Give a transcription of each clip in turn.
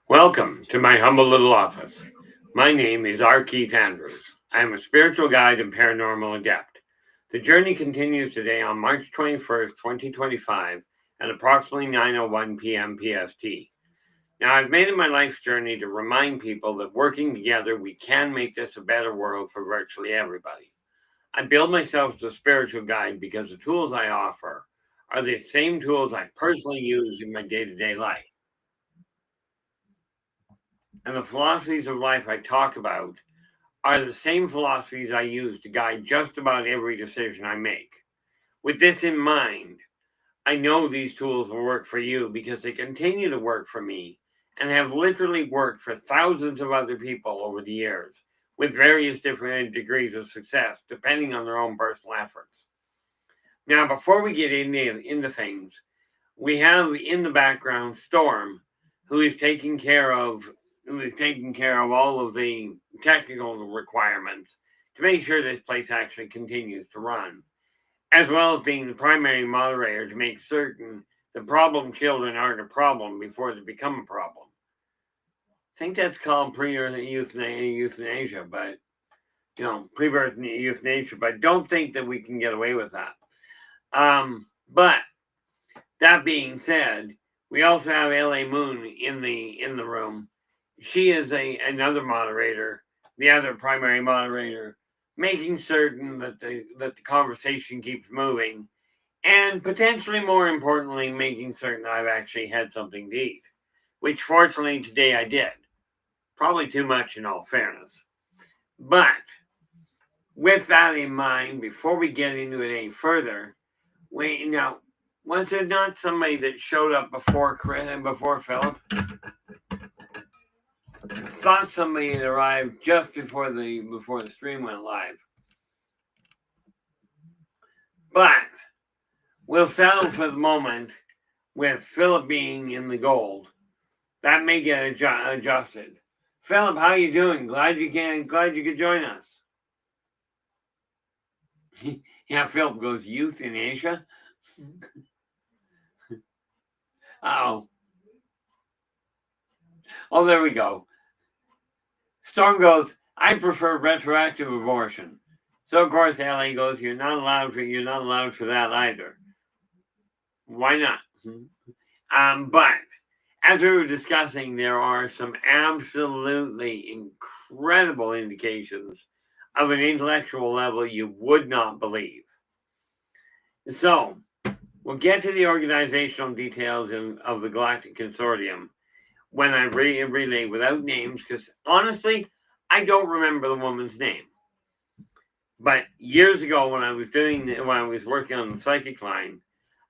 Welcome to my humble little office. My name is R. Keith Andrews. I am a spiritual guide and paranormal adept. The journey continues today on March 21st, 2025 at approximately 9:01 p.m. PST. Now, I've made it my life's journey to remind people that working together, we can make this a better world for virtually everybody. I build myself as a spiritual guide because the tools I offer are the same tools I personally use in my day-to-day life. And the philosophies of life I talk about are the same philosophies I use to guide just about every decision I make. With this in mind, I know these tools will work for you because they continue to work for me and have literally worked for thousands of other people over the years with various different degrees of success, depending on their own personal efforts. Now, before we get into things, we have in the background Storm, who is taking care of all of the technical requirements to make sure this place actually continues to run, as well as being the primary moderator to make certain the problem children aren't a problem before they become a problem. I think that's called euthanasia, but pre-birth euthanasia. But don't think that we can get away with that. But that being said, we also have LA Moon in the room. She is another moderator, the other primary moderator, making certain that the conversation keeps moving, and potentially more importantly, making certain I've actually had something to eat, which fortunately today I did. Probably too much in all fairness. But with that in mind, before we get into it any further, was there not somebody that showed up before Chris and before Philip? Thought somebody had arrived just before the stream went live. But we'll settle for the moment with Philip being in the gold. That may get adjusted. Philip, how you doing? Glad you could join us. Yeah, Philip goes, euthanasia? Uh-oh. Oh, there we go. Storm goes, I prefer retroactive abortion. So of course LA goes, you're not allowed for that either. Why not? But as we were discussing, there are some absolutely incredible indications of an intellectual level you would not believe. So we'll get to the organizational details of the Galactic Consortium when I relay without names, because honestly, I don't remember the woman's name. But years ago, when I was working on the psychic line,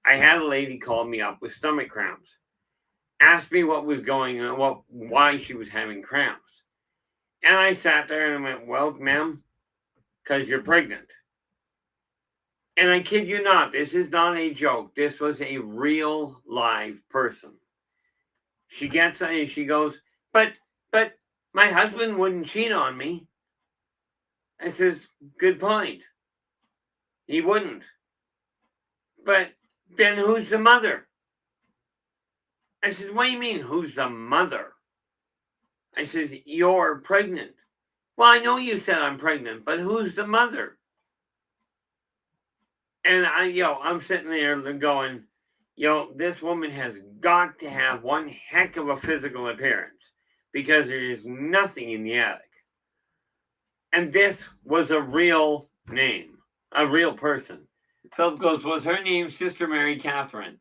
I had a lady call me up with stomach cramps, asked me what was going on, why she was having cramps, and I sat there and I went, "Well, ma'am, because you're pregnant." And I kid you not, this is not a joke. This was a real live person. She gets and she goes, but my husband wouldn't cheat on me. I says, good point. He wouldn't. But then who's the mother? I says, what do you mean, who's the mother? I says, you're pregnant. Well, I know you said I'm pregnant, but who's the mother? And I'm sitting there going, this woman has got to have one heck of a physical appearance because there is nothing in the attic. And this was a real name, a real person. Philip goes, was her name Sister Mary Catherine?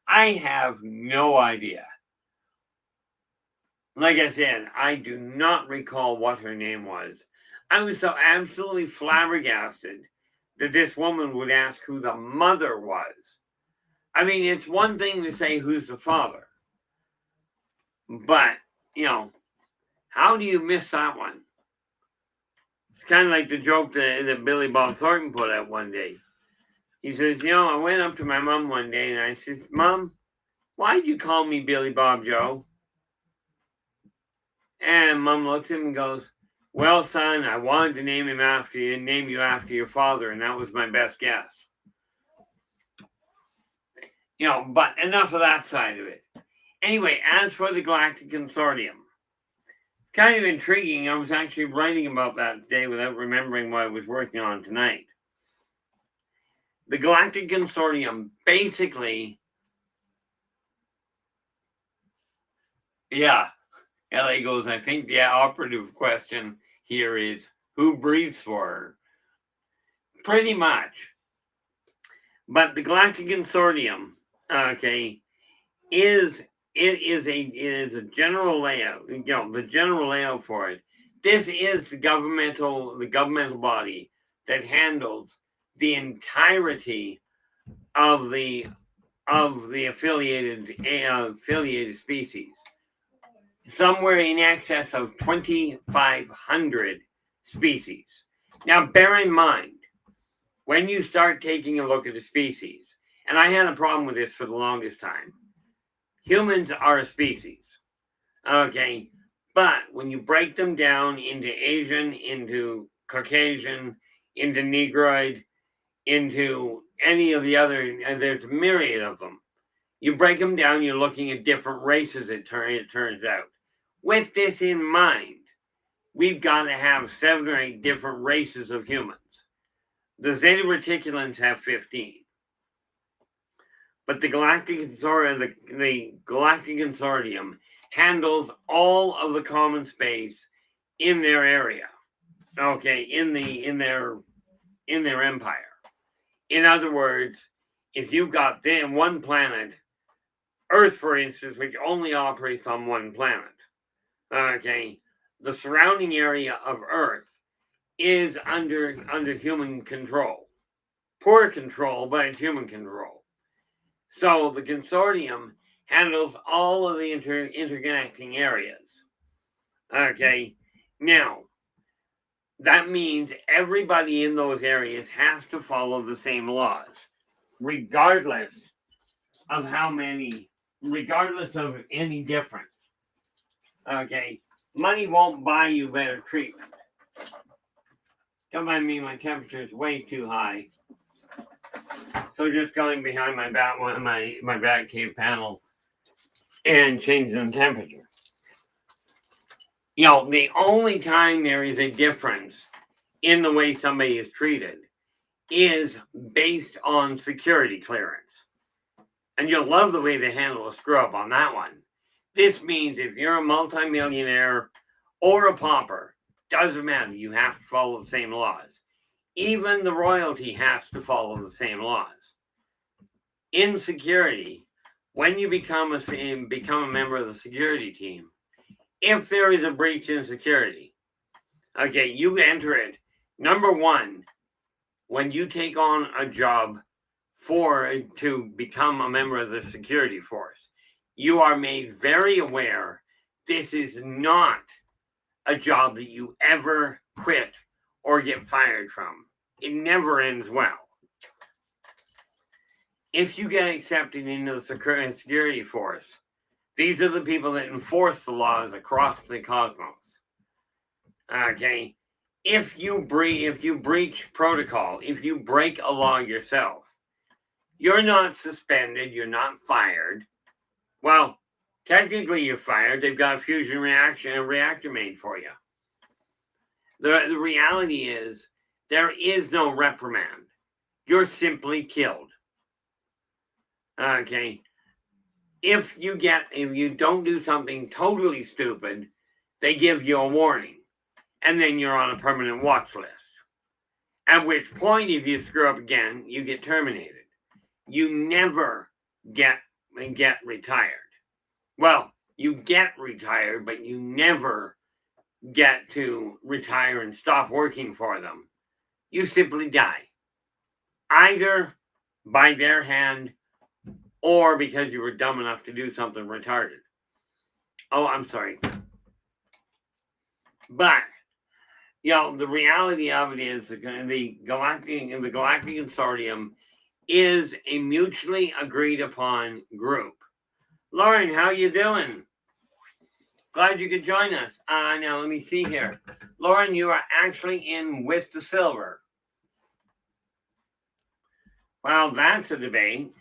I have no idea. Like I said, I do not recall what her name was. I was so absolutely flabbergasted that this woman would ask who the mother was. I mean, it's one thing to say who's the father, but, how do you miss that one? It's kind of like the joke that Billy Bob Thornton put out one day. He says, I went up to my mom one day and I said, Mom, why'd you call me Billy Bob Joe? And Mom looks at him and goes, well, son, I wanted to name you after your father, and that was my best guess. But enough of that side of it. Anyway, as for the Galactic Consortium, kind of intriguing. I was actually writing about that today without remembering what I was working on tonight. The Galactic Consortium basically, yeah, LA goes, I think the operative question here is who breathes for her? Pretty much. But the Galactic Consortium, okay, it is a general layout. You know, the general layout for it. This is the governmental body that handles the entirety of the affiliated species. Somewhere in excess of 2,500 species. Now, bear in mind, when you start taking a look at a species, and I had a problem with this for the longest time, humans are a species, okay? But when you break them down into Asian, into Caucasian, into Negroid, into any of the other, and there's a myriad of them. You break them down, you're looking at different races, it turns out. With this in mind, we've got to have 7 or 8 different races of humans. The Zeta Reticulans have 15. But the Galactic Consortium handles all of the common space in their area. Okay, in their empire. In other words, if you've got one planet, Earth, for instance, which only operates on one planet, okay, the surrounding area of Earth is under human control. Poor control, but it's human control. So the consortium handles all of the interconnecting areas. Okay, now that means everybody in those areas has to follow the same laws, regardless of regardless of any difference. Okay, money won't buy you better treatment. Don't mind me, my temperature is way too high. So just going behind my back cave panel and changing the temperature. You know, the only time there is a difference in the way somebody is treated is based on security clearance. And you'll love the way they handle a screw up on that one. This means if you're a multimillionaire or a pauper, doesn't matter, you have to follow the same laws. Even the royalty has to follow the same laws. In security, when you become a member of the security team, if there is a breach in security, okay, you enter it. Number one, when you take on a job to become a member of the security force, you are made very aware this is not a job that you ever quit or get fired from. It never ends well. If you get accepted into the security force, these are the people that enforce the laws across the cosmos. Okay, if you breach protocol, if you break a law yourself, you're not suspended, you're not fired. Well, technically you're fired. They've got a fusion reactor made for you. The reality is there is no reprimand. You're simply killed. Okay. If you don't do something totally stupid, they give you a warning. And then you're on a permanent watch list. At which point, if you screw up again, you get terminated. You never get retired. Well, you get retired, but you never get to retire and stop working for them. You simply die. Either by their hand or because you were dumb enough to do something retarded. Oh, I'm sorry. But, you know, the reality of it is the Galactic Consortium is a mutually agreed upon group. Lauren, how you doing? Glad you could join us. Now let me see here. Lauren, you are actually in with the silver. Well, that's a debate.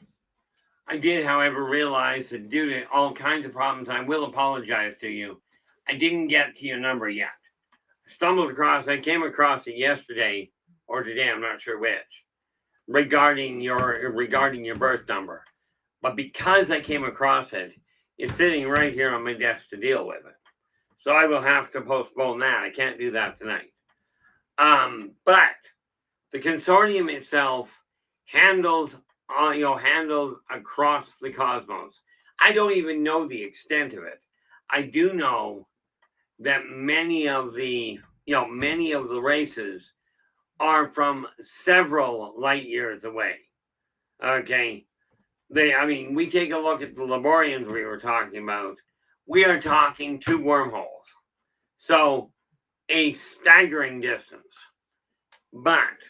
I did, however, realize that due to all kinds of problems, I will apologize to you. I didn't get to your number yet. I came across it yesterday or today, I'm not sure which, regarding your birth number. But because I came across it, it's sitting right here on my desk to deal with it. So I will have to postpone that. I can't do that tonight. But the consortium itself handles across the cosmos. I don't even know the extent of it. I do know that many of the races are from several light years away. Okay. We take a look at the Laborians we were talking about. We are talking 2 wormholes. So a staggering distance. But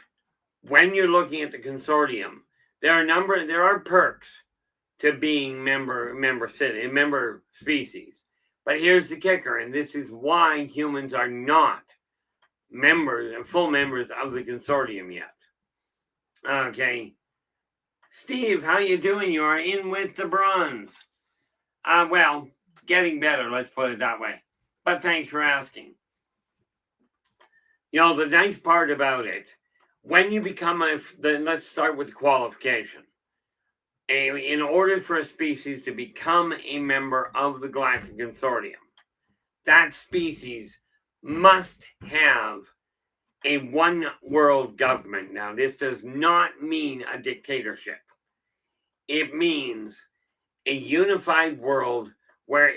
when you're looking at the consortium, there are perks to being member species. But here's the kicker, and this is why humans are not full members of the consortium yet. Okay. Steve, how you doing? You are in with the bronze. Well, getting better, let's put it that way. But thanks for asking. The nice part about it, when you become let's start with the qualification. In order for a species to become a member of the Galactic Consortium, that species must have a one world government. Now, this does not mean a dictatorship. It means a unified world where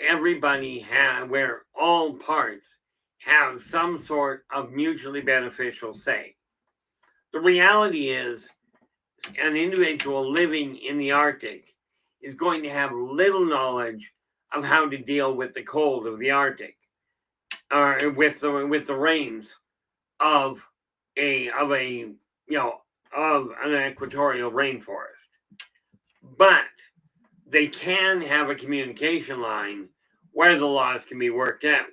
where all parts have some sort of mutually beneficial say. The reality is, an individual living in the Arctic is going to have little knowledge of how to deal with the cold of the Arctic, or with the rains of an equatorial rainforest. But they can have a communication line where the laws can be worked out.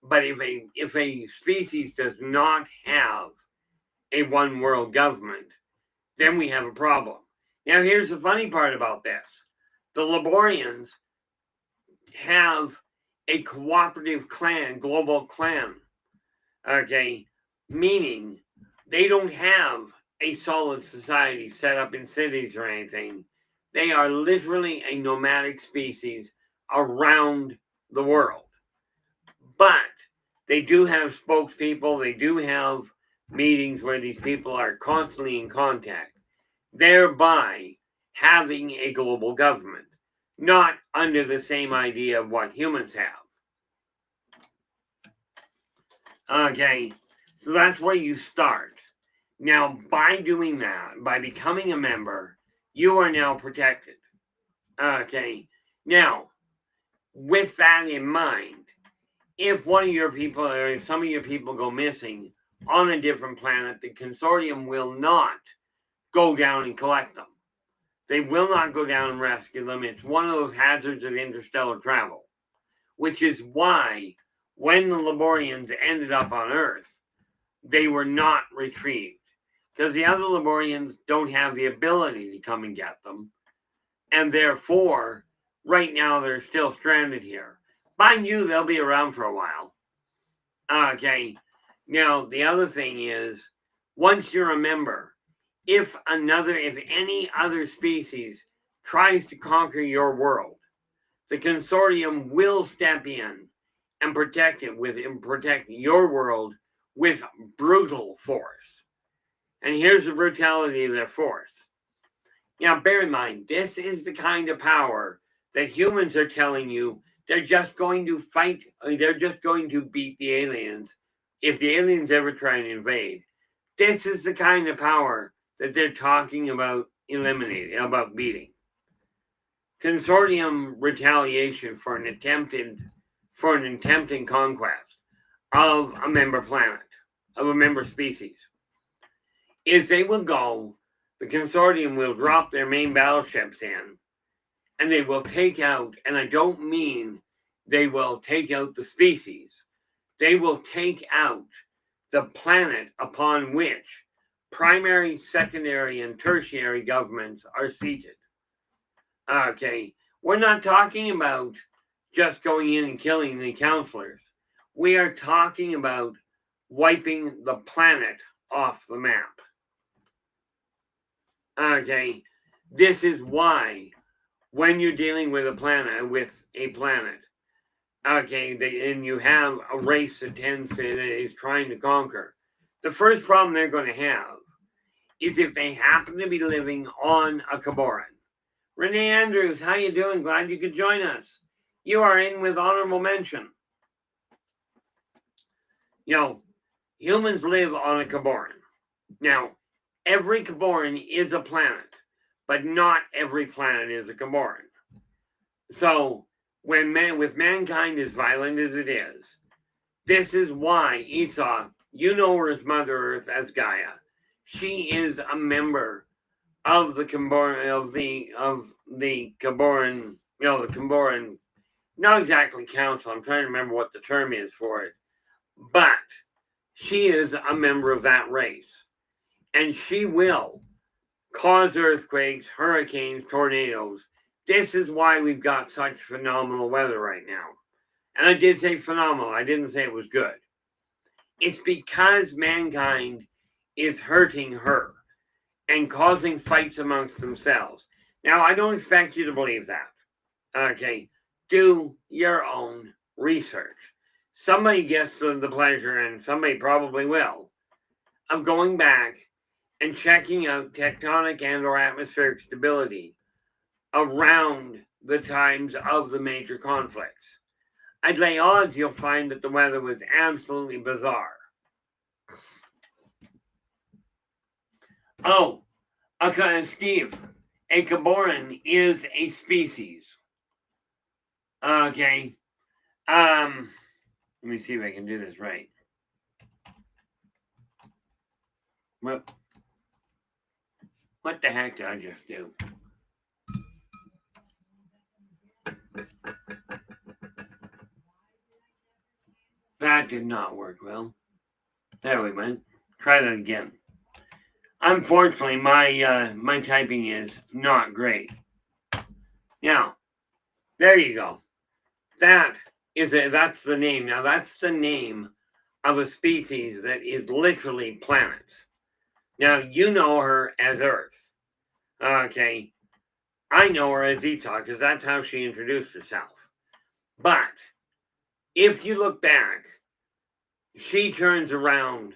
But if a species does not have a one world government, then we have a problem. Now, here's the funny part about this. The Laborians have a cooperative clan, global clan, okay? Meaning they don't have a solid society set up in cities or anything. They are literally a nomadic species around the world. But they do have spokespeople. They do have meetings where these people are constantly in contact, thereby having a global government, not under the same idea of what humans have. Okay, so that's where you start. Now, by doing that, by becoming a member, you are now protected. Okay, now, with that in mind, if one of your people or some of your people go missing on a different planet, the consortium will not go down and collect them. They will not go down and rescue them. It's one of those hazards of interstellar travel, which is why when the Laborians ended up on Earth, they were not retrieved, because the other Laborians don't have the ability to come and get them, and therefore, right now they're still stranded here. Mind you, they'll be around for a while. Okay. Now, the other thing is, once you're a member, if any other species tries to conquer your world, the consortium will step in and protect your world with brutal force. And here's the brutality of their force. Now, bear in mind, this is the kind of power that humans are telling you they're just going to fight, they're just going to beat the aliens if the aliens ever try and invade. This is the kind of power that they're talking about beating. Consortium retaliation for an attempted conquest of a member planet, of a member species, is the consortium will drop their main battleships in, and they will take out, and I don't mean they will take out the species, they will take out the planet upon which primary, secondary, and tertiary governments are seated. Okay, we're not talking about just going in and killing the counselors. We are talking about wiping the planet off the map. Okay, this is why when you're dealing with a planet, okay, and you have a race that is trying to conquer, the first problem they're going to have is if they happen to be living on a Caboran. Renee Andrews, how you doing? Glad you could join us. You are in with honorable mention. Humans live on a Caboran. Now, every Caboran is a planet, but not every planet is a Caboran. So, with mankind as violent as it is, this is why Esau, you know her as Mother Earth, as Gaia. She is a member of the Caboran, the Caboran, the Caboran, not exactly council. I'm trying to remember what the term is for it, but she is a member of that race, and she will cause earthquakes, hurricanes, tornadoes. This is why we've got such phenomenal weather right now. And I did say phenomenal. I didn't say it was good. It's because mankind is hurting her and causing fights amongst themselves. Now, I don't expect you to believe that. Okay, do your own research. Somebody gets the pleasure, and somebody probably will, of going back and checking out tectonic and or atmospheric stability around the times of the major conflicts. I'd lay odds you'll find that the weather was absolutely bizarre. Oh, okay, Steve, a Caboran is a species. Okay. Let me see if I can do this right. What the heck did I just do? That did not work well. There we went. Try that again. Unfortunately, my typing is not great. Now, there you go. That's the name. Now, that's the name of a species that is literally planets. Now, you know her as Earth. Okay. I know her as Esau because that's how she introduced herself. But if you look back, she turns around.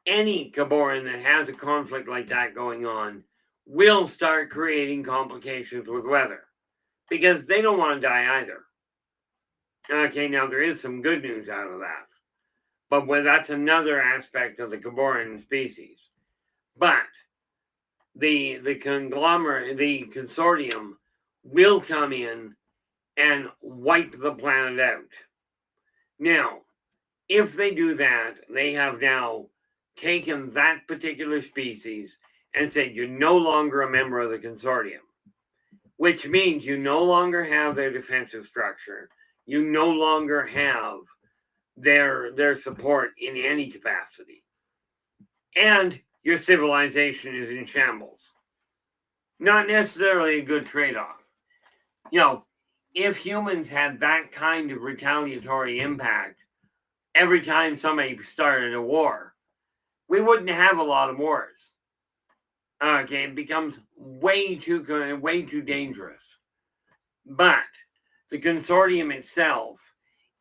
Any Caboran that has a conflict like that going on will start creating complications with weather because they don't want to die either. Okay, now there is some good news out of that, but that's another aspect of the Caboran species. But the conglomerate, the consortium, will come in and wipe the planet out. Now, if they do that, they have now taken that particular species and said, you're no longer a member of the consortium, which means you no longer have their defensive structure. You no longer have their support in any capacity. And your civilization is in shambles. Not necessarily a good trade-off. If humans had that kind of retaliatory impact every time somebody started a war, we wouldn't have a lot of wars. Okay, it becomes way too dangerous. But the consortium itself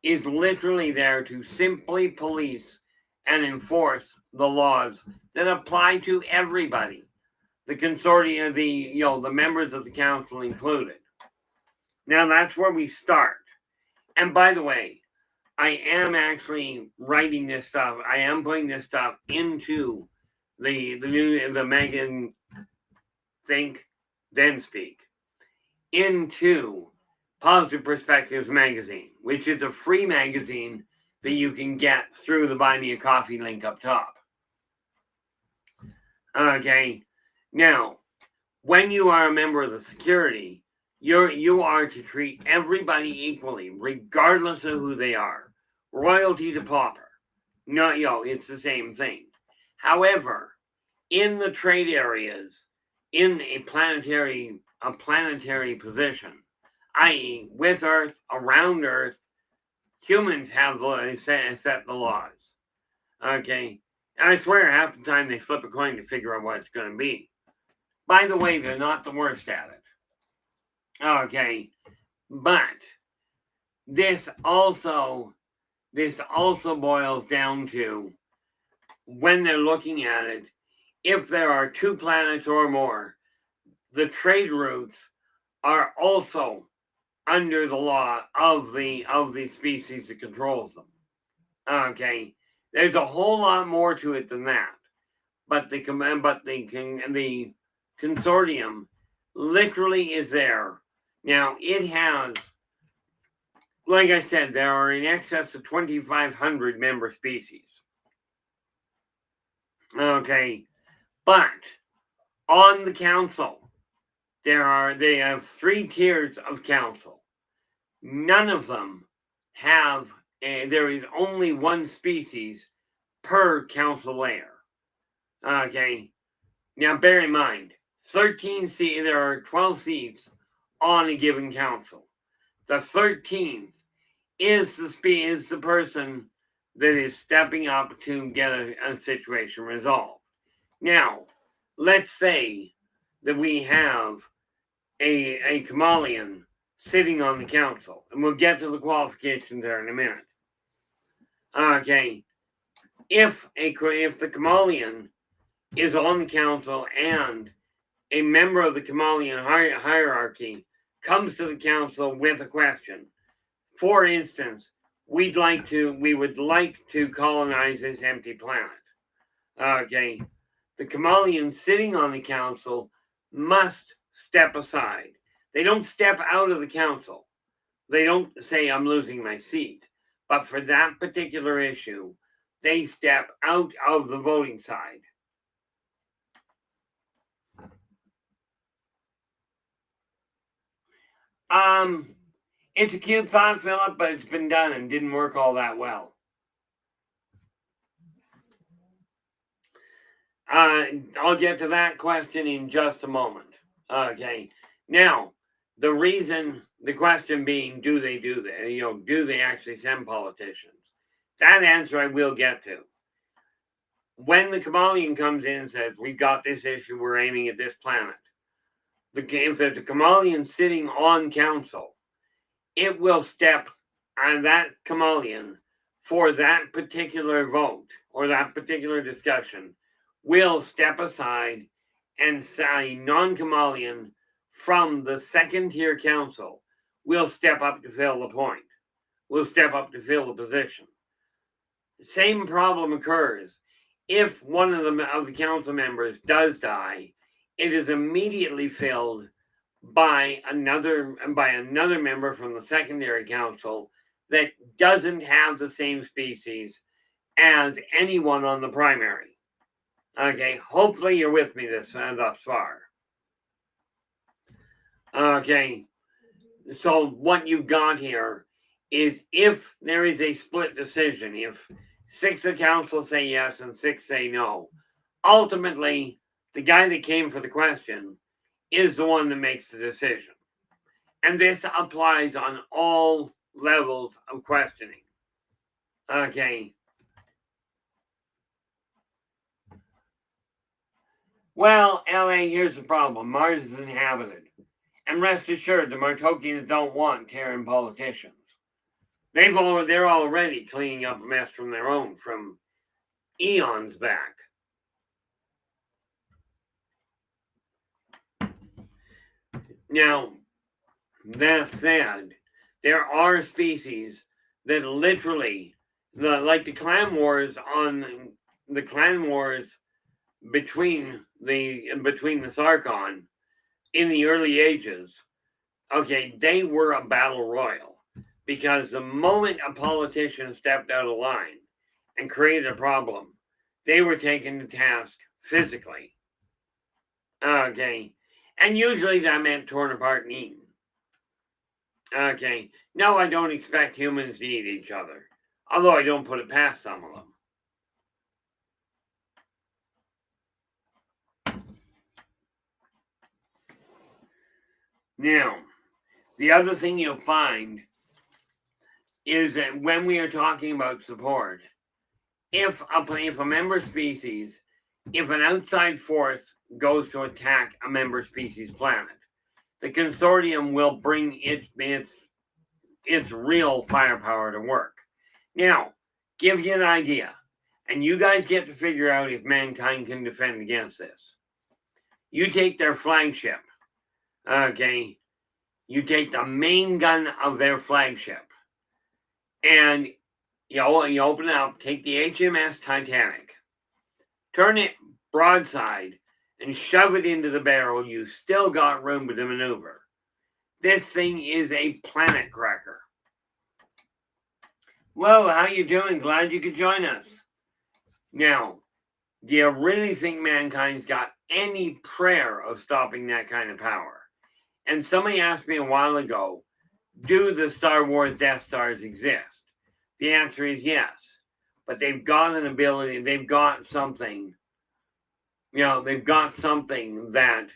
is literally there to simply police and enforce the laws that apply to everybody. The consortium, the members of the council included. Now that's where we start. And by the way, I am actually writing this stuff. I am putting this stuff into the Megan Think Then Speak, into Positive Perspectives magazine, which is a free magazine that you can get through the Buy Me a Coffee link up top. Okay, now, when you are a member of the security, you are to treat everybody equally, regardless of who they are. Royalty to pauper. No, it's the same thing. However, in the trade areas, in a planetary position, i.e., with Earth, around Earth, humans have set the laws. Okay? And I swear half the time they flip a coin to figure out what it's going to be. By the way, they're not the worst at it. Okay? But this also boils down to, when they're looking at it, if there are 2 planets or more, the trade routes are also under the law of the species that controls them. Okay, there's a whole lot more to it than that, but the consortium literally is there. Now it has, like I said, there are in excess of 2,500 member species. Okay, but on the council, they have 3 tiers of council. None of them have, there is only 1 species per council layer. Okay, now bear in mind, 13 seats, there are 12 seats on a given council. The 13th is the person that is stepping up to get a situation resolved. Now, let's say that we have a chameleon sitting on the council, and we'll get to the qualifications there in a minute. Okay, if the chameleon is on the council and a member of the chameleon hierarchy comes to the council with a question, for instance, we would like to colonize this empty planet. Okay, the chameleon sitting on the council must step aside. They don't step out of the council. They don't say, I'm losing my seat. But for that particular issue, they step out of the voting side. It's a cute thought, Philip, but it's been done and didn't work all that well. I'll get to that question in just a moment. Okay. Now, the question being, do they actually send politicians? That answer I will get to. When the chameleon comes in and says, we've got this issue, we're aiming at this planet, if there's a chameleon sitting on council, it will step on that chameleon for that particular vote or that particular discussion, will step aside and say non-chameleon from the 2nd tier council will step up to fill the point, will step up to fill the position. Same problem occurs if one of the council members does die. It is immediately filled by another member from the secondary council that doesn't have the same species as anyone on the primary. Okay, hopefully you're with me thus far. Okay, so what you've got here is, if there is a split decision, if 6 of council say yes and 6 say no, ultimately the guy that came for the question is the one that makes the decision. And this applies on all levels of questioning. Okay. Well, LA, here's the problem. Mars is inhabited. And rest assured, the Martokians don't want Terran politicians. They're already cleaning up a mess from their own from eons back. Now, that said, there are species that literally, like the clan wars between the Sarkon in the early ages. Okay, they were a battle royal, because the moment a politician stepped out of line and created a problem, they were taken to task physically. Okay, and usually that meant torn apart and eaten. Okay, no, I don't expect humans to eat each other, although I don't put it past some of them. Now, The other thing you'll find is that when we are talking about support, if a member species, if an outside force goes to attack a member species planet, the consortium will bring its real firepower to work. Now, give you an idea, and you guys get to figure out if mankind can defend against this. You take their flagship, okay? You take the main gun of their flagship, and you open it up, take the HMS Titanic, turn it broadside, and shove it into the barrel. You still got room to maneuver. This thing is a planet cracker. Well, how you doing? Glad you could join us. Now, do you really think mankind's got any prayer of stopping that kind of power? And somebody asked me a while ago, do the Star Wars Death Stars exist? The answer is yes. But they've got an ability, they've got something, they've got something that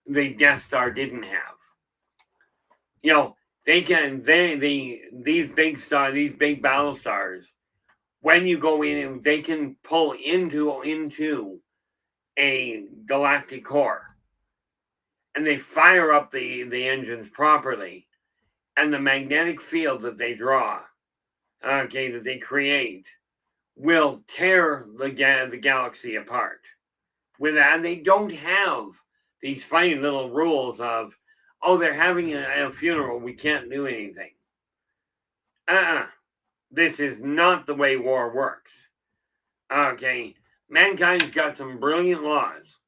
the Death Star didn't have. These big battle stars, when you go in, they can pull into a galactic core, and they fire up the engines properly, and the magnetic field that they draw, that they create, will tear the galaxy apart. With that, they don't have these funny little rules of, oh, they're having a funeral, we can't do anything. This is not the way war works. Okay, mankind's got some brilliant laws.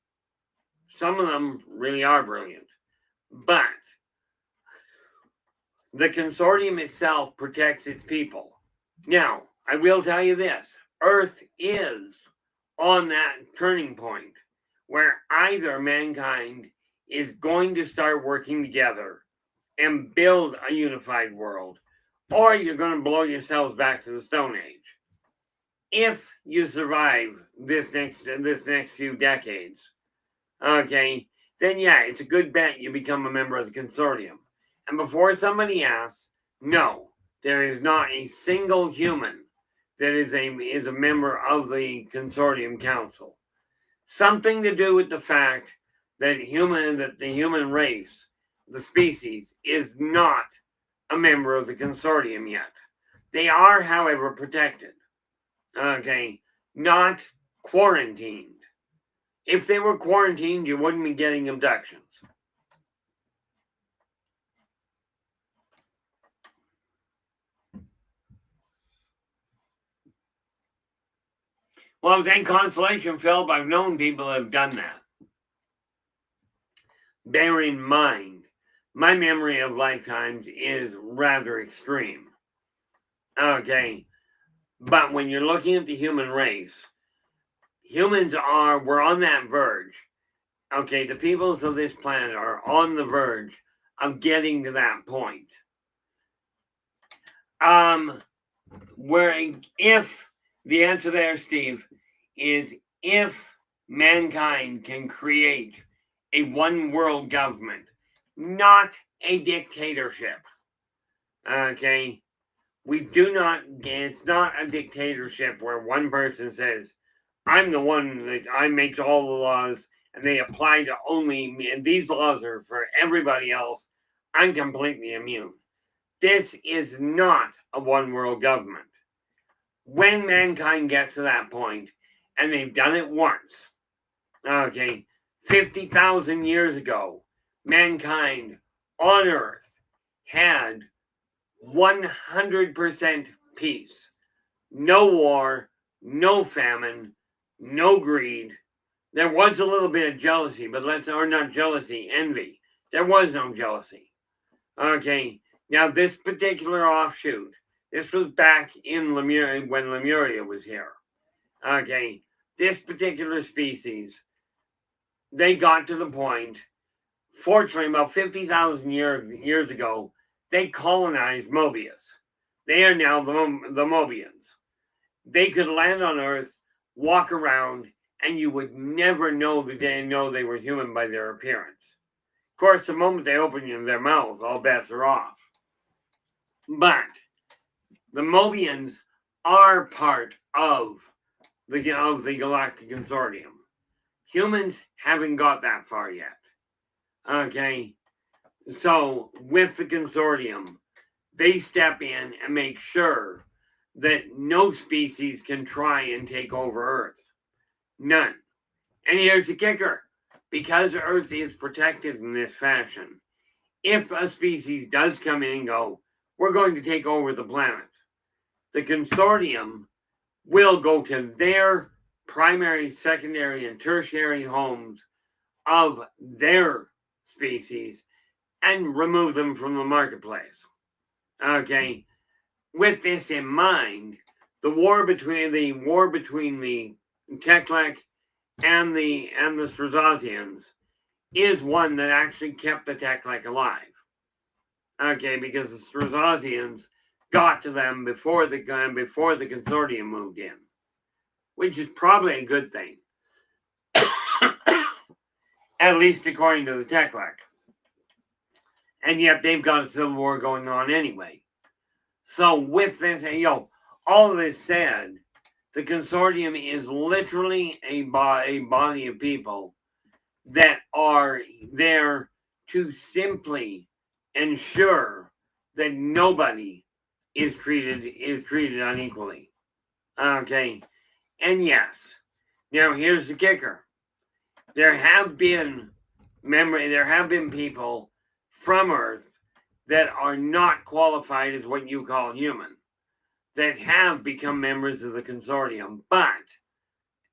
Some of them really are brilliant. But the consortium itself protects its people. Now, I will tell you this. Earth is on that turning point where either mankind is going to start working together and build a unified world, or you're going to blow yourselves back to the Stone Age. If you survive this next few decades, okay, then yeah, it's a good bet you become a member of the consortium. And before somebody asks, no, there is not a single human that is a member of the consortium council. Something to do with the fact that the human race, the species, is not a member of the consortium yet. They are, however, protected. Okay, not quarantined. If they were quarantined, you wouldn't be getting abductions. Well, thank consolation, Philip. I've known people that have done that. Bear in mind, my memory of lifetimes is rather extreme. Okay, but when you're looking at the human race, we're on that verge. Okay, the peoples of this planet are on the verge of getting to that point. If the answer there, Steve, is if mankind can create a one world government, not a dictatorship. Okay, it's not a dictatorship where one person says, I'm the one that I make all the laws and they apply to only me, and these laws are for everybody else. I'm completely immune. This is not a one world government. When mankind gets to that point, and they've done it once, okay, 50,000 years ago, mankind on Earth had 100% peace. No war, no famine, no greed. There was a little bit of jealousy, envy. There was no jealousy. Okay, now this particular offshoot, this was back in Lemuria, when Lemuria was here. Okay, this particular species, they got to the point, fortunately, about 50,000 years ago, they colonized Mobius. They are now the Mobians. They could land on Earth, walk around, and you would never know that they were human by their appearance. Of course, the moment they open their mouths, all bets are off. But the Mobians are part of the Galactic Consortium. Humans haven't got that far yet. Okay? So, with the Consortium, they step in and make sure that no species can try and take over Earth. None. And here's the kicker. Because Earth is protected in this fashion, if a species does come in and go, we're going to take over the planet, the Consortium will go to their primary, secondary, and tertiary homes of their species and remove them from the marketplace. Okay, with this in mind, the war between the Teklik and the Strazazians is one that actually kept the Teklik alive. Okay, because the Strazazians got to them before the Consortium moved in, which is probably a good thing, at least according to the Teklik. And yet they've got a civil war going on anyway. So with this, all of this said, the Consortium is literally a body of people that are there to simply ensure that nobody is treated unequally. Okay, and yes, now here's the kicker: there have been people from Earth that are not qualified as what you call human, that have become members of the Consortium,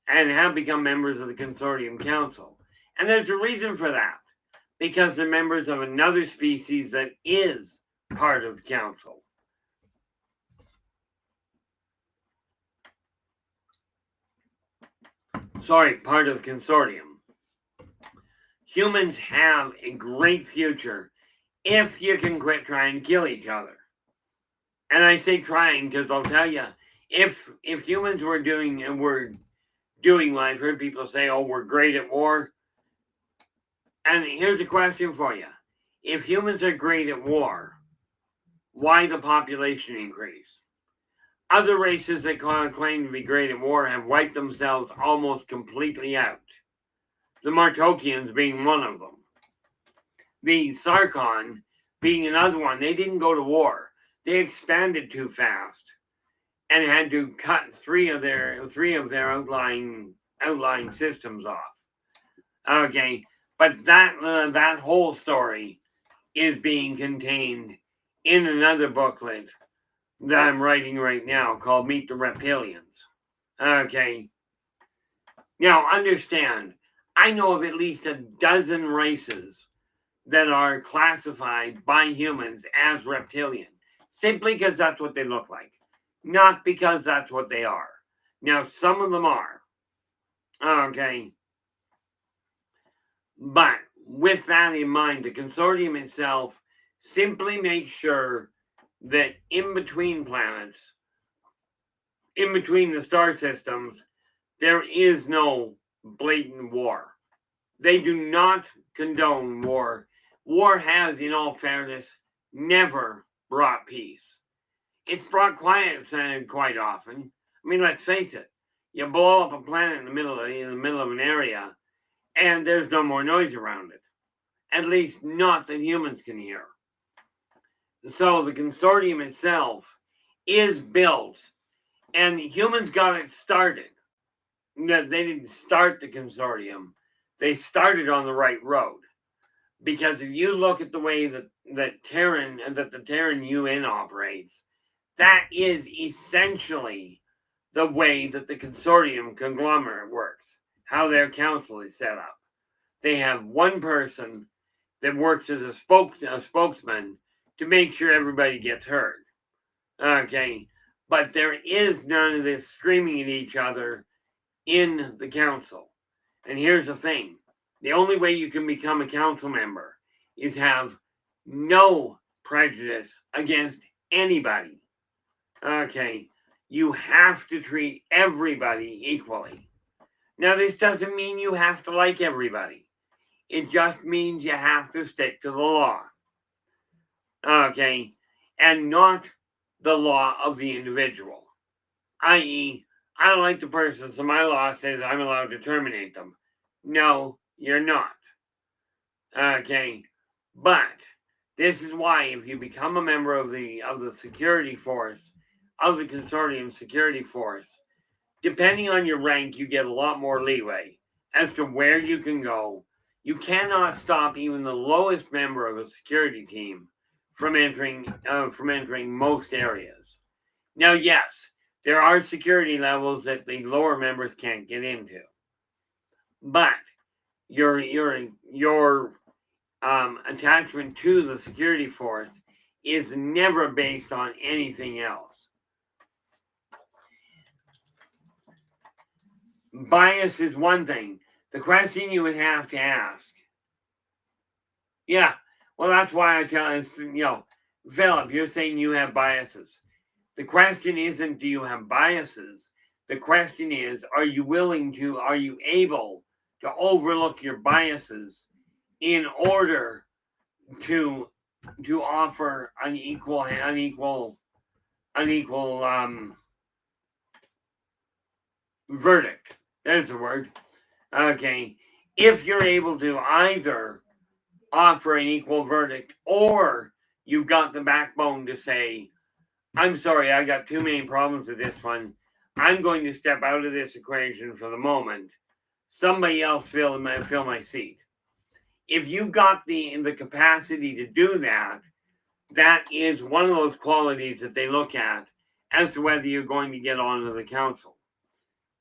and have become members of the Consortium Council. And there's a reason for that, because they're members of another species that is part of the Council. Sorry, part of the Consortium. Humans have a great future if you can quit trying to kill each other. And I say trying because I'll tell you, if humans were doing what I've heard people say, oh, we're great at war. And here's a question for you. If humans are great at war, why the population increase? Other races that claim to be great at war have wiped themselves almost completely out. The Martokians being one of them. The Sarkon being another one. They didn't go to war. They expanded too fast and had to cut three of their outlying systems off. Okay, but that whole story is being contained in another booklet that I'm writing right now called Meet the Reptilians. Okay. Now, understand, I know of at least a dozen races that are classified by humans as reptilian, simply because that's what they look like, not because that's what they are. Now, some of them are. Okay. But with that in mind, the Consortium itself simply makes sure that in between planets, in between the star systems, there is no blatant war. They do not condone war. War has, in all fairness, never brought peace. It's brought quiet quite often. I mean, let's face it. You blow up a planet in the middle of an area, and there's no more noise around it. At least not that humans can hear. So the Consortium itself is built, and humans got it started. They didn't start the Consortium. They started on the right road. Because if you look at the way that the Terran UN operates, that is essentially the way that the Consortium conglomerate works, how their council is set up. They have one person that works as a spokesman to make sure everybody gets heard. Okay, but there is none of this screaming at each other in the council. And here's the thing. The only way you can become a council member is have no prejudice against anybody. Okay, you have to treat everybody equally. Now, this doesn't mean you have to like everybody. It just means you have to stick to the law. Okay? And not the law of the individual. I.e., I don't like the person, so my law says I'm allowed to terminate them. No, you're not. Okay? But this is why if you become a member of the security force, of the Consortium security force, depending on your rank, you get a lot more leeway as to where you can go. You cannot stop even the lowest member of a security team from entering most areas. Now, yes, there are security levels that the lower members can't get into, but your attachment to the security force is never based on anything else. Bias is one thing. The question you would have to ask. Yeah, well, that's why I tell Philip, you're saying you have biases. The question isn't, do you have biases? The question is, are you able to overlook your biases in order to offer an unequal verdict? There's the word. Okay. If you're able to either offer an equal verdict or you've got the backbone to say, I'm sorry, I got too many problems with this one. I'm going to step out of this equation for the moment. Somebody else fill my seat. If you've got the capacity to do that, that is one of those qualities that they look at as to whether you're going to get onto the council.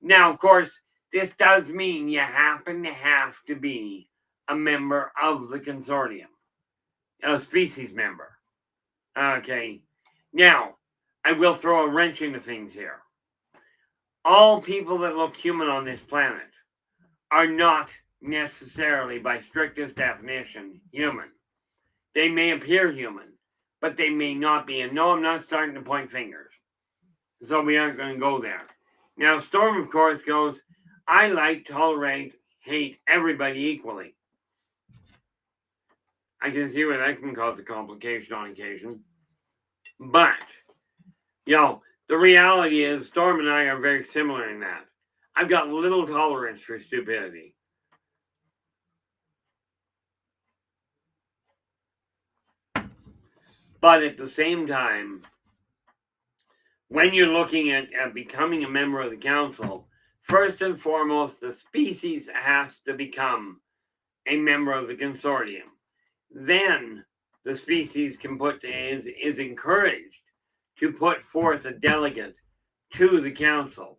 Now, of course, this does mean you happen to have to be a member of the consortium, a species member. Okay. Now, I will throw a wrench into things here. All people that look human on this planet are not necessarily, by strictest definition, human. They may appear human, but they may not be. And no, I'm not starting to point fingers. So we aren't going to go there. Now, Storm, of course, goes, I like, tolerate, hate everybody equally. I can see where that can cause a complication on occasion. But, the reality is Storm and I are very similar in that. I've got little tolerance for stupidity. But at the same time, when you're looking at becoming a member of the council, first and foremost, the species has to become a member of the consortium. Then the species is encouraged to put forth a delegate to the council.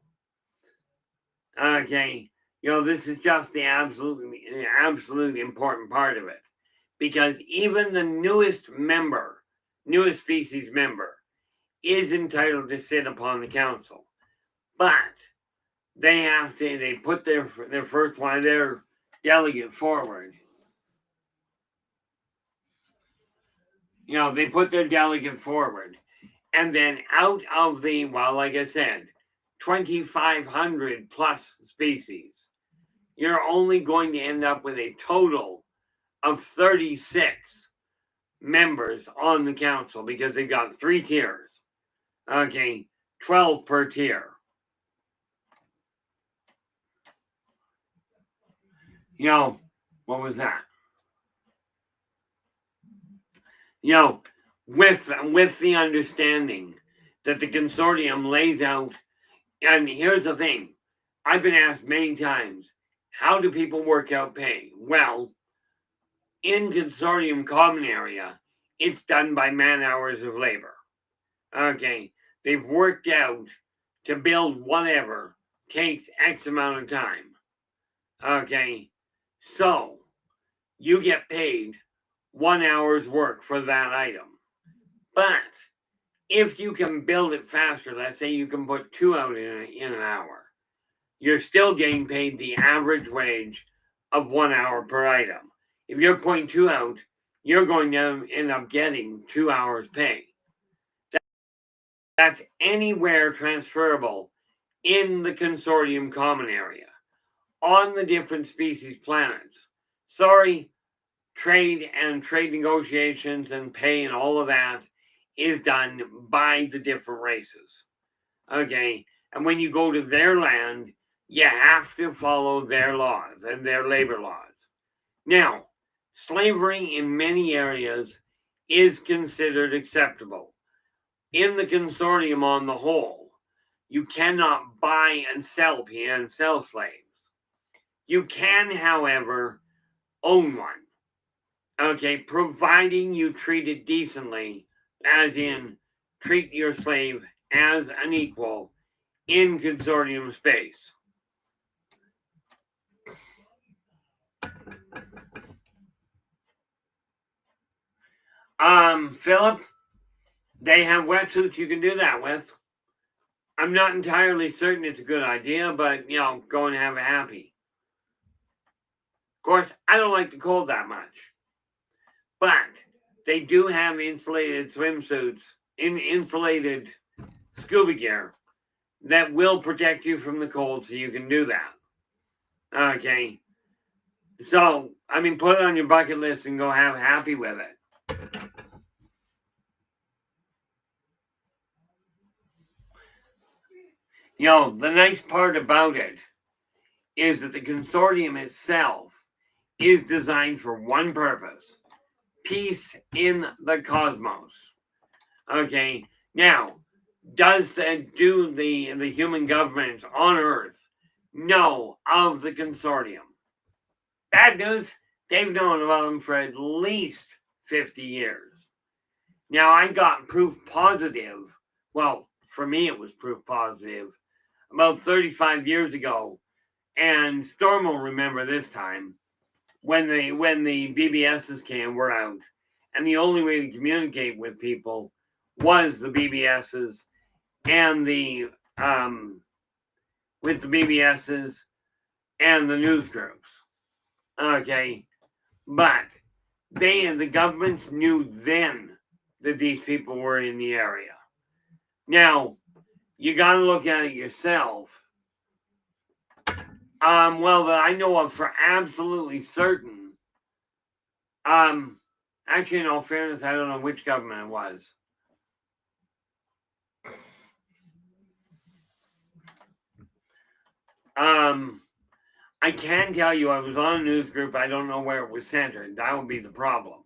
Okay, this is just the absolute important part of it, because even the newest species member, is entitled to sit upon the council, but they put their first one, their delegate forward. They put their delegate forward, and then out of the, like I said, 2,500 plus species, you're only going to end up with a total of 36 members on the council, because they've got 3 tiers. Okay, 12 per tier. What was that? With the understanding that the consortium lays out, and here's the thing, I've been asked many times, how do people work out pay? Well, in consortium common area, it's done by man hours of labor. Okay, they've worked out to build whatever takes X amount of time. Okay, so you get paid 1 hour's work for that item. But if you can build it faster, let's say you can put 2 out in an hour, you're still getting paid the average wage of 1 hour per item. If you're putting 2 out, you're going to end up getting 2 hours pay. That's anywhere transferable in the consortium common area on the different species planets. Sorry, trade and trade negotiations and pay and all of that is done by the different races. Okay, and when you go to their land, you have to follow their laws and their labor laws. Now, slavery in many areas is considered acceptable. In the consortium on the whole, you cannot buy and sell slaves. You can, however, own one. Okay, providing you treat it decently, as in treat your slave as an equal in consortium space. Philip, they have wetsuits you can do that with. I'm not entirely certain it's a good idea, but go and have a happy. Of course, I don't like the cold that much, but they do have insulated swimsuits, insulated scuba gear that will protect you from the cold, so you can do that. Okay, so put it on your bucket list and go have happy with it. The nice part about it is that the consortium itself is designed for one purpose: peace in the cosmos. Okay, now, do the human government on Earth know of the consortium? Bad news, they've known about them for at least 50 years. Now, I got proof positive. Well, for me, it was proof positive about 35 years ago. And Storm will remember this time when the BBSs were out. And the only way to communicate with people was the BBSs and with the BBSs and the news groups. Okay, but the government knew then that these people were in the area. Now, you got to look at it yourself. Well, that I know of for absolutely certain. Actually, in all fairness, I don't know which government it was. I can tell you I was on a news group. I don't know where it was centered. That would be the problem.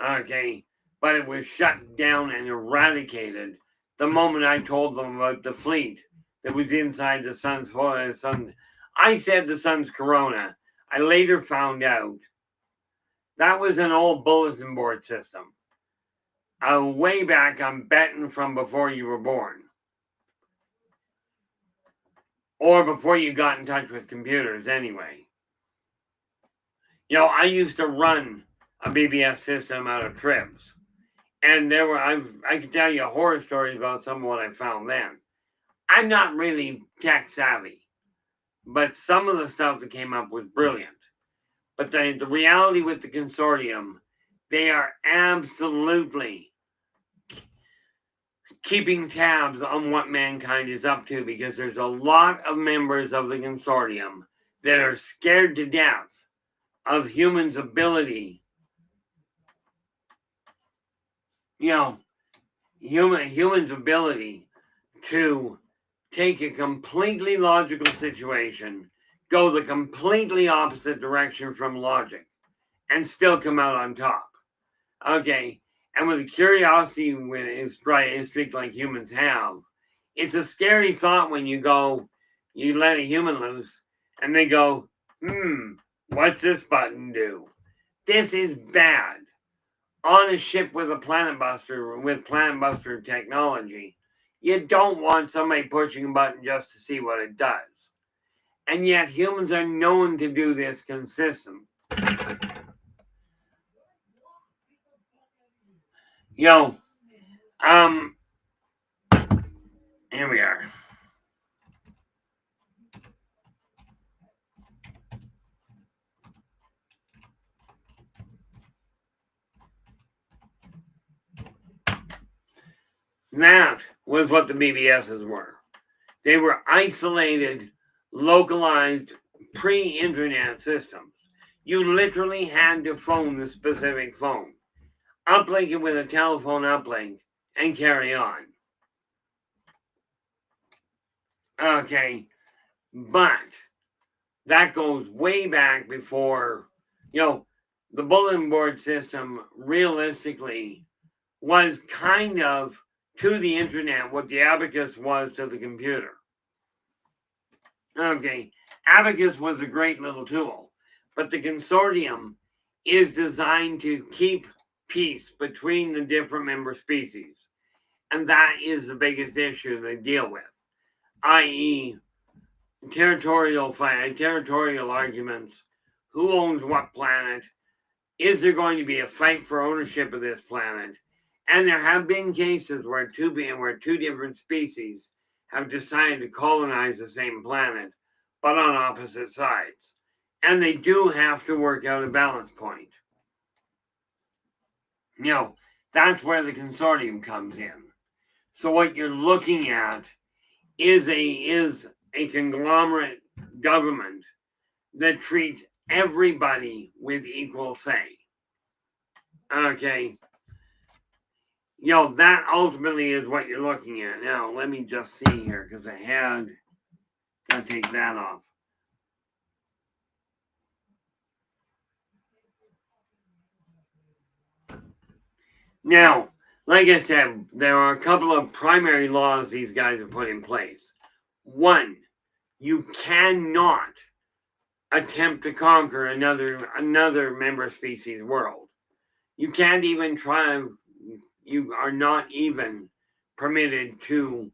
Okay, but it was shut down and eradicated the moment I told them about the fleet that was inside the sun's sun. I said the sun's corona. I later found out that was an old bulletin board system. Way back, I'm betting from before you were born. Or before you got in touch with computers, anyway. I used to run a BBS system out of Tribs. And I could tell you horror stories about some of what I found then. I'm not really tech savvy, but some of the stuff that came up was brilliant. But the reality with the consortium, they are absolutely keeping tabs on what mankind is up to, because there's a lot of members of the consortium that are scared to death of humans' ability, humans' ability to take a completely logical situation, go the completely opposite direction from logic, and still come out on top. Okay, and with the curiosity streak like humans have, it's a scary thought when you let a human loose, and they go, what's this button do? This is bad. On a ship with Planet Buster technology, you don't want somebody pushing a button just to see what it does. And yet humans are known to do this consistently. Here we are. That was what the BBSs were. They were isolated, localized, pre-internet systems. You literally had to phone the specific phone, uplink it with a telephone uplink, and carry on. Okay, but that goes way back before, the bulletin board system realistically was kind of to the internet what the abacus was to the computer. Okay, abacus was a great little tool, but the consortium is designed to keep peace between the different member species. And that is the biggest issue they deal with, i.e., territorial arguments. Who owns what planet? Is there going to be a fight for ownership of this planet? And there have been cases where two different species have decided to colonize the same planet, but on opposite sides. And they do have to work out a balance point. That's where the consortium comes in. So what you're looking at is a conglomerate government that treats everybody with equal say. Okay. That ultimately is what you're looking at. Now, let me just see here, because I had got to take that off. Now, like I said, there are a couple of primary laws these guys have put in place. One, you cannot attempt to conquer another member species world. You can't even try. You are not even permitted to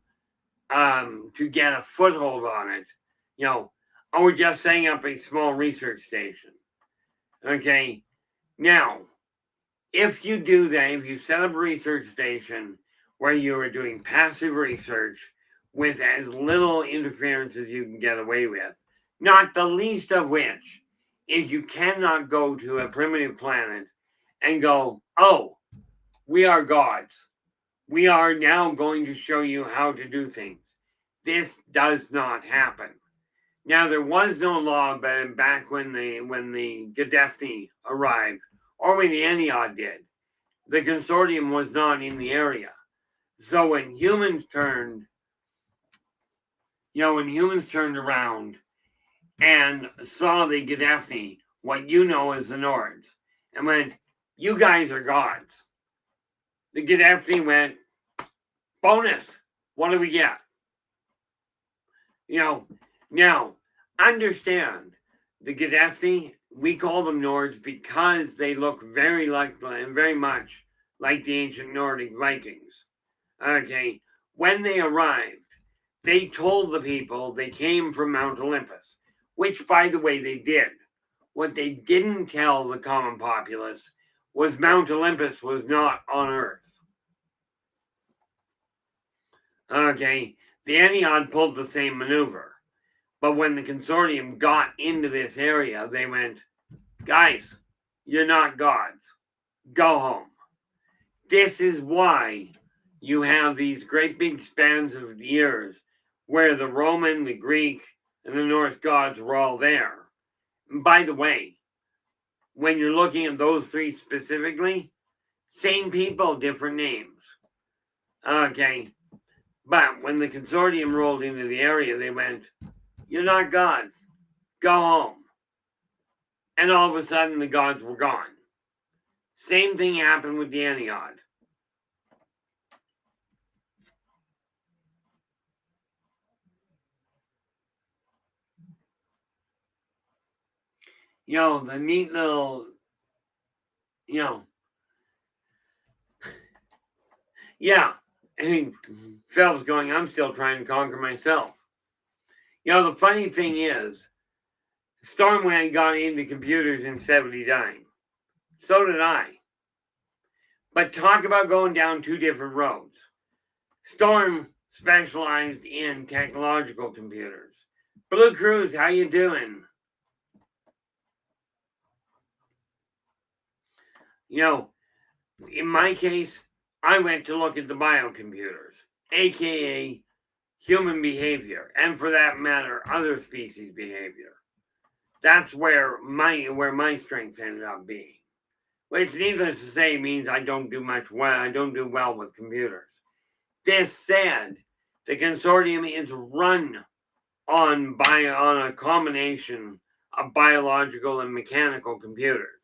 get a foothold on it. We're just setting up a small research station. Okay, now if you do that, if you set up a research station where you are doing passive research with as little interference as you can get away with, not the least of which is you cannot go to a primitive planet and go, oh, we are gods. We are now going to show you how to do things. This does not happen. Now, there was no law back when the Gadefni arrived, or when the Eniod did. The consortium was not in the area. So when humans turned around and saw the Gadefni, what you know as the Nords, and went, you guys are gods. The Gadefni went, bonus, what do we get? Now, understand, the Gadefni, we call them Nords because they look very much like the ancient Nordic Vikings. Okay, when they arrived, they told the people they came from Mount Olympus, which, by the way, they did. What they didn't tell the common populace was Mount Olympus was not on Earth. Okay, the Eniod pulled the same maneuver. But when the consortium got into this area, they went, guys, you're not gods. Go home. This is why you have these great big spans of years where the Roman, the Greek, and the Norse gods were all there. And by the way, when you're looking at those three specifically, same people, different names. Okay. But when the consortium rolled into the area, they went, you're not gods. Go home. And all of a sudden, the gods were gone. Same thing happened with the Eniod. The neat little, yeah. And Phelps going, I'm still trying to conquer myself. The funny thing is, Stormway got into computers in 79. So did I. But talk about going down two different roads. Storm specialized in technological computers. Blue Cruz, how you doing? In my case, I went to look at the biocomputers, aka human behavior, and for that matter, other species behavior. That's where my strength ended up being. Which, needless to say, means I don't do well with computers. This said, the consortium is run on a combination of biological and mechanical computers.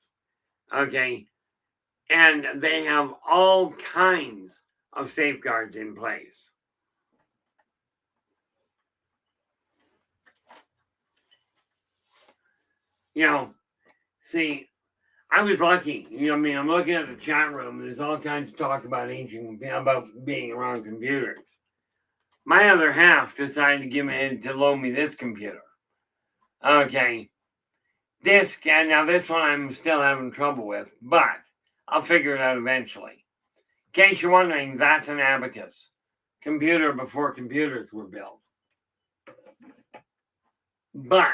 Okay, and they have all kinds of safeguards in place. See, I was lucky. I'm looking at the chat room. There's all kinds of talk about being around computers. My other half decided to loan me this computer. Okay, this one I'm still having trouble with, but I'll figure it out eventually. In case you're wondering, that's an abacus computer before computers were built. But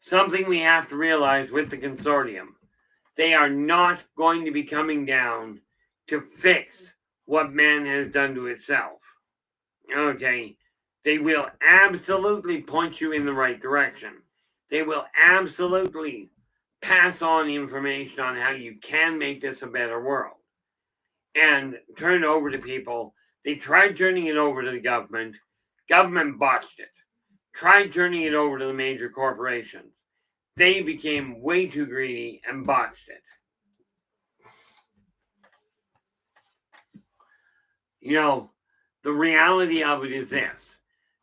something we have to realize with the consortium, they are not going to be coming down to fix what man has done to itself. Okay, they will absolutely point you in the right direction. They will absolutely pass on information on how you can make this a better world and turn it over to people. They tried turning it over to the government. Government botched it. Tried turning it over to the major corporations. They became way too greedy and botched it. The reality of it is this.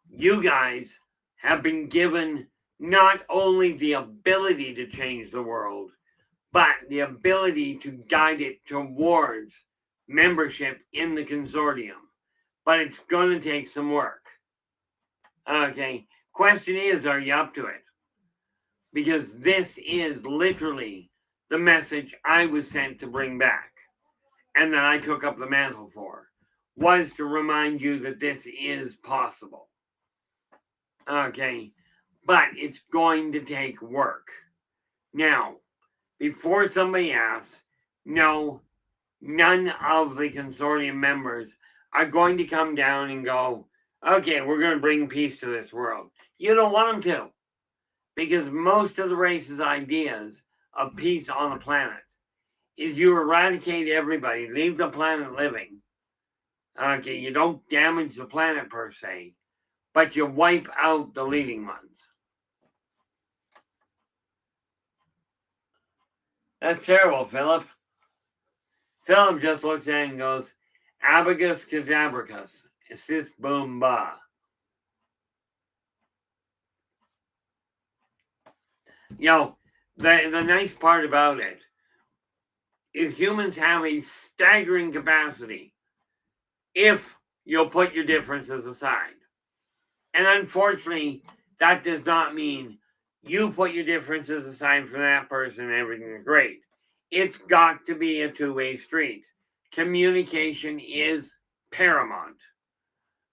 You guys have been given not only the ability to change the world, but the ability to guide it towards membership in the consortium. But it's going to take some work. Okay, question is, are you up to it? Because this is literally the message I was sent to bring back, and that I took up the mantle for, was to remind you that this is possible. Okay, but it's going to take work. Now, before somebody asks, no, none of the consortium members are going to come down and go, okay, we're going to bring peace to this world. You don't want them to, because most of the race's ideas of peace on the planet is you eradicate everybody, leave the planet living. Okay, you don't damage the planet per se, but you wipe out the leading ones. That's terrible, Philip. Philip just looks at it and goes, Abacus cadabricus, assist boom ba. The nice part about it is humans have a staggering capacity if you'll put your differences aside. And unfortunately, that does not mean you put your differences aside for that person and everything is great. It's got to be a two-way street. Communication is paramount.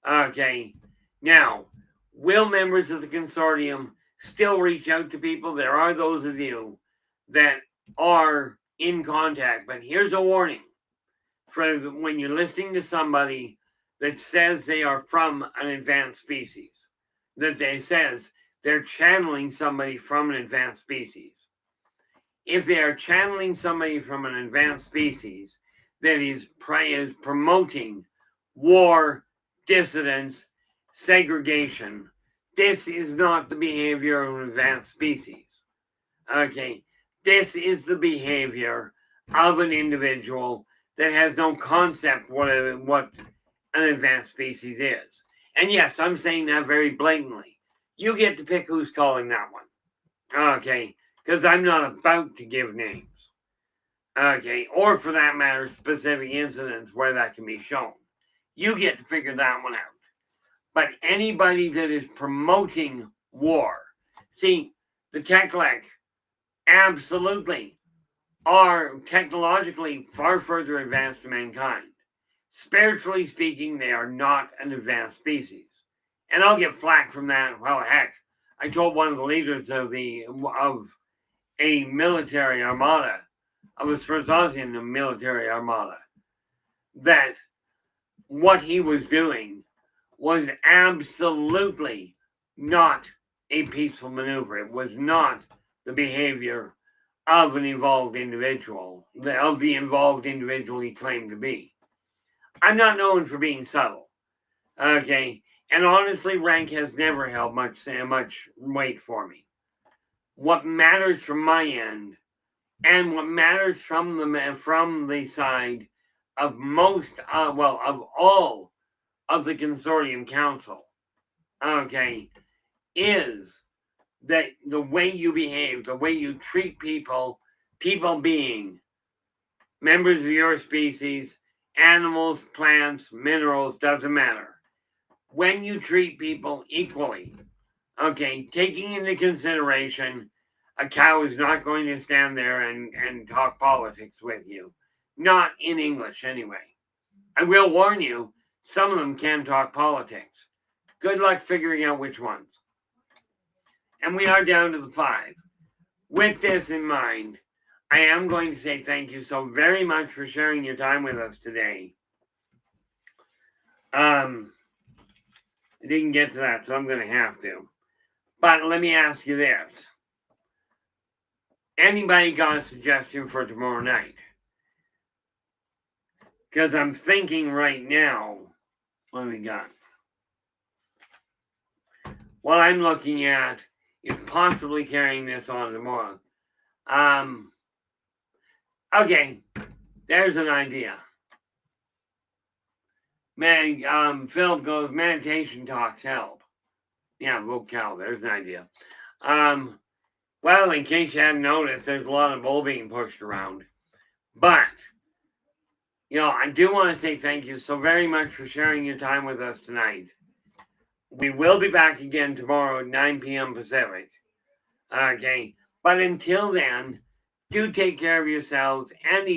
Okay, now, will members of the consortium still reach out to people? There are those of you that are in contact, but here's a warning for when you're listening to somebody that says they are from an advanced species, that they says they're channeling somebody from an advanced species. If they are channeling somebody from an advanced species that is promoting war, dissidence, segregation, this is not the behavior of an advanced species. Okay, this is the behavior of an individual that has no concept what an advanced species is. And yes, I'm saying that very blatantly. You get to pick who's calling that one. Okay, because I'm not about to give names. Okay, or for that matter, specific incidents where that can be shown. You get to figure that one out. But anybody that is promoting war, see, the Techlec absolutely are technologically far further advanced than mankind. Spiritually speaking, they are not an advanced species. And I'll get flack from that. Well, heck, I told one of the leaders of a military armada, of a Smithsonian military armada, that what he was doing was absolutely not a peaceful maneuver. It was not the behavior of an evolved individual, of the involved individual he claimed to be. I'm not known for being subtle, okay? And honestly, rank has never held much weight for me. What matters from my end, and what matters from the side of of all of the Consortium Council, okay, is that the way you behave, the way you treat people, people being members of your species, animals, plants, minerals, doesn't matter. When you treat people equally, okay, taking into consideration a cow is not going to stand there and talk politics with you. Not in English, anyway. I will warn you, some of them can talk politics. Good luck figuring out which ones. And we are down to the 5. With this in mind, I am going to say thank you so very much for sharing your time with us today. I didn't get to that, so I'm going to have to. But let me ask you this. Anybody got a suggestion for tomorrow night? Because I'm thinking right now, what do we got? What I'm looking at is possibly carrying this on tomorrow. Okay, there's an idea. Philip goes, meditation talks help. Yeah, vocal, there's an idea. Well, in case you hadn't noticed, there's a lot of bull being pushed around. But, I do want to say thank you so very much for sharing your time with us tonight. We will be back again tomorrow at 9 p.m. Pacific. Okay, but until then, do take care of yourselves and